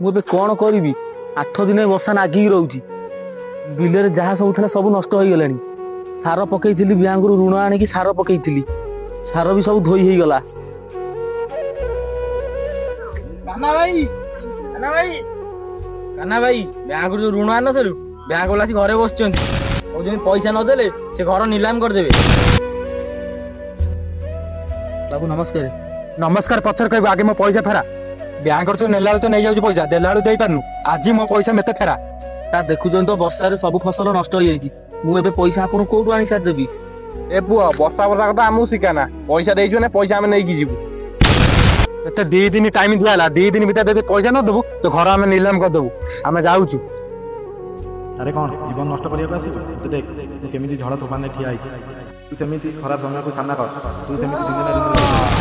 मुझे कौन करी 8 दिन वर्षा नागिक रोची बिल जहाँ सब था सब नष्ट हो गला। सार पकई बैंक ऋण आणिकी सार पकई सार भी सब धोई हो गला। कान्हा भाई बैंक जो ऋण आन नु बैंक वाला घरे बस पैसा नदेले से घर नीलाम करदे। बाबू नमस्कार। नमस्कार पचर कह आगे मो पैसा फेरा बैंक तो नेला तो नहीं जाऊँ पैसा देला दे पारनु आज मो पैसा मत फेरा। सर देखुन तो वर्षा सब फसल नष्ट हो जाए मुझे पैसा आपको कौटू आनी सार देवी। ए पुआ बस्ता बस्ता कथा आमको शिखाना पैसा देचु ना पैसा आम नहीं जीवु एत 2 दिन टाइम दिया 2 दिन भीतर यदि पैसा न देबू तो घर आम नीलाम करदेबू आम जाऊँ। अरे कौन जीवन नष्ट करने देख तू केमी झड़ तूफान ठिया तू सेमती खराब समय को सामना कर तू सेमती